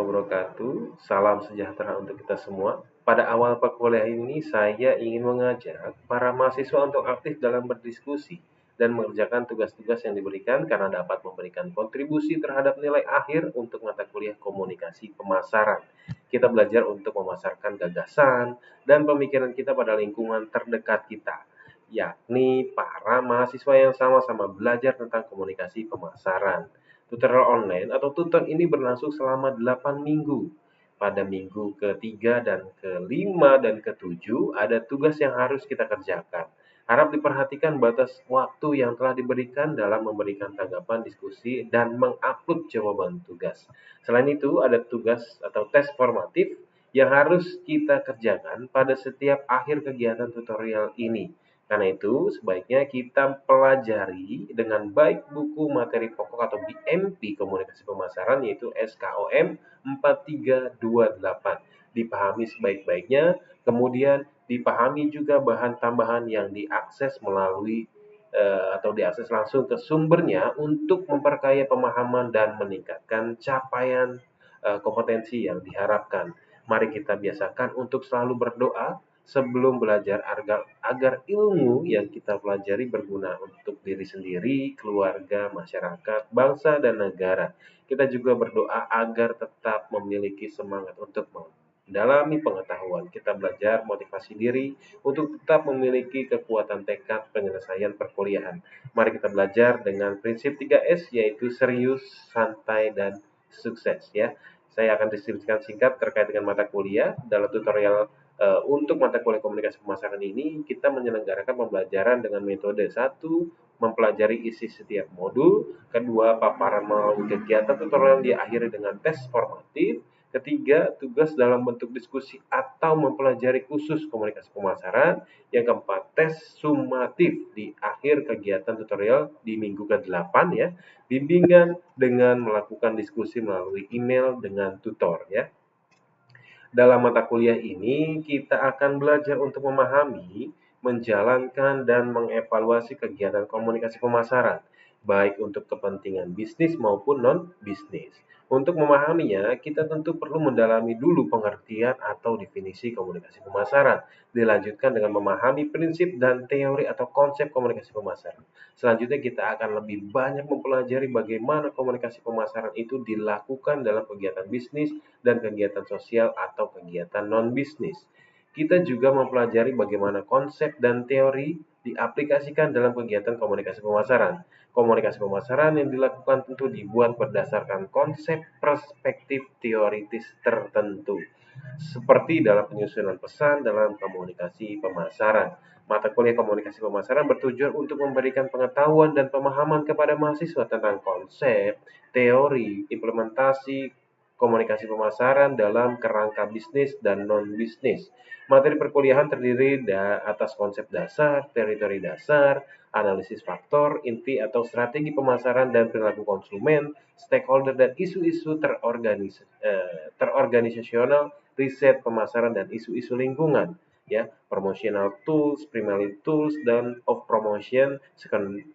wabarakatuh. Salam sejahtera untuk kita semua. Pada awal perkuliahan ini, saya ingin mengajak para mahasiswa untuk aktif dalam berdiskusi dan mengerjakan tugas-tugas yang diberikan karena dapat memberikan kontribusi terhadap nilai akhir untuk mata kuliah komunikasi pemasaran. Kita belajar untuk memasarkan gagasan dan pemikiran kita pada lingkungan terdekat kita, yakni para mahasiswa yang sama-sama belajar tentang komunikasi pemasaran. Tutorial online atau tutor ini berlangsung selama 8 minggu. Pada minggu ketiga dan kelima dan ketujuh ada tugas yang harus kita kerjakan. Harap diperhatikan batas waktu yang telah diberikan dalam memberikan tanggapan diskusi dan mengupload jawaban tugas. Selain itu, ada tugas atau tes formatif yang harus kita kerjakan pada setiap akhir kegiatan tutorial ini. Karena itu, sebaiknya kita pelajari dengan baik buku materi pokok atau BMP Komunikasi Pemasaran yaitu SKOM 4328. Dipahami sebaik-baiknya, kemudian dipahami juga bahan tambahan yang diakses melalui atau diakses langsung ke sumbernya untuk memperkaya pemahaman dan meningkatkan capaian kompetensi yang diharapkan. Mari kita biasakan untuk selalu berdoa sebelum belajar agar ilmu yang kita pelajari berguna untuk diri sendiri, keluarga, masyarakat, bangsa, dan negara. Kita juga berdoa agar tetap memiliki semangat untuk mendalami pengetahuan. Kita belajar motivasi diri untuk tetap memiliki kekuatan tekad penyelesaian perkuliahan. Mari kita belajar dengan prinsip 3S yaitu serius, santai, dan sukses ya. Saya akan distribusikan singkat terkait dengan mata kuliah dalam tutorial. Untuk mata kuliah komunikasi pemasaran ini, kita menyelenggarakan pembelajaran dengan metode 1, mempelajari isi setiap modul, kedua, paparan melalui kegiatan tutorial diakhiri dengan tes formatif, ketiga, tugas dalam bentuk diskusi atau mempelajari khusus komunikasi pemasaran, yang keempat, tes sumatif di akhir kegiatan tutorial di minggu ke-8 ya, bimbingan dengan melakukan diskusi melalui email dengan tutor ya. Dalam mata kuliah ini, kita akan belajar untuk memahami, menjalankan, dan mengevaluasi kegiatan komunikasi pemasaran, baik untuk kepentingan bisnis maupun non-bisnis. Untuk memahaminya, kita tentu perlu mendalami dulu pengertian atau definisi komunikasi pemasaran, dilanjutkan dengan memahami prinsip dan teori atau konsep komunikasi pemasaran. Selanjutnya, kita akan lebih banyak mempelajari bagaimana komunikasi pemasaran itu dilakukan dalam kegiatan bisnis dan kegiatan sosial atau kegiatan non-bisnis. Kita juga mempelajari bagaimana konsep dan teori diaplikasikan dalam kegiatan komunikasi pemasaran. Komunikasi pemasaran yang dilakukan tentu dibuat berdasarkan konsep perspektif teoritis tertentu, seperti dalam penyusunan pesan dalam komunikasi pemasaran. Mata kuliah komunikasi pemasaran bertujuan untuk memberikan pengetahuan dan pemahaman kepada mahasiswa tentang konsep, teori, implementasi, komunikasi pemasaran dalam kerangka bisnis dan non-bisnis. Materi perkuliahan terdiri atas konsep dasar, teori dasar, analisis faktor, inti atau strategi pemasaran dan perilaku konsumen, stakeholder dan isu-isu terorganisasional, riset pemasaran dan isu-isu lingkungan. Ya, promotional tools, primary tools, dan of promotion,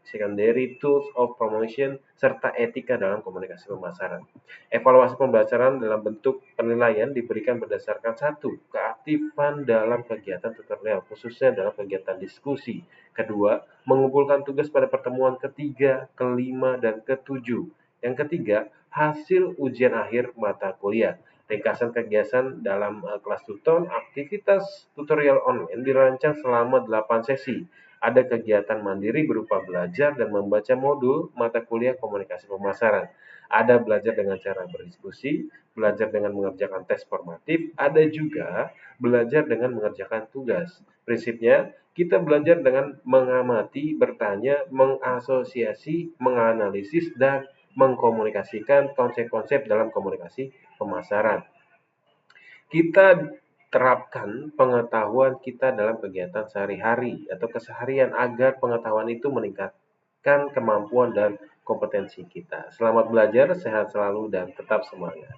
secondary tools of promotion, serta etika dalam komunikasi pemasaran. Evaluasi pembelajaran dalam bentuk penilaian diberikan berdasarkan 1. Keaktifan dalam kegiatan tutorial, khususnya dalam kegiatan diskusi. Kedua, mengumpulkan tugas pada pertemuan ketiga, kelima, dan ketujuh. Yang ketiga, hasil ujian akhir mata kuliah. Ringkasan kegiatan dalam kelas tutor, aktivitas tutorial online dirancang selama 8 sesi. Ada kegiatan mandiri berupa belajar dan membaca modul mata kuliah komunikasi pemasaran. Ada belajar dengan cara berdiskusi, belajar dengan mengerjakan tes formatif, ada juga belajar dengan mengerjakan tugas. Prinsipnya, kita belajar dengan mengamati, bertanya, mengasosiasi, menganalisis, dan mengkomunikasikan konsep-konsep dalam komunikasi pemasaran. Kita terapkan pengetahuan kita dalam kegiatan sehari-hari atau keseharian agar pengetahuan itu meningkatkan kemampuan dan kompetensi kita. Selamat belajar, sehat selalu, dan tetap semangat.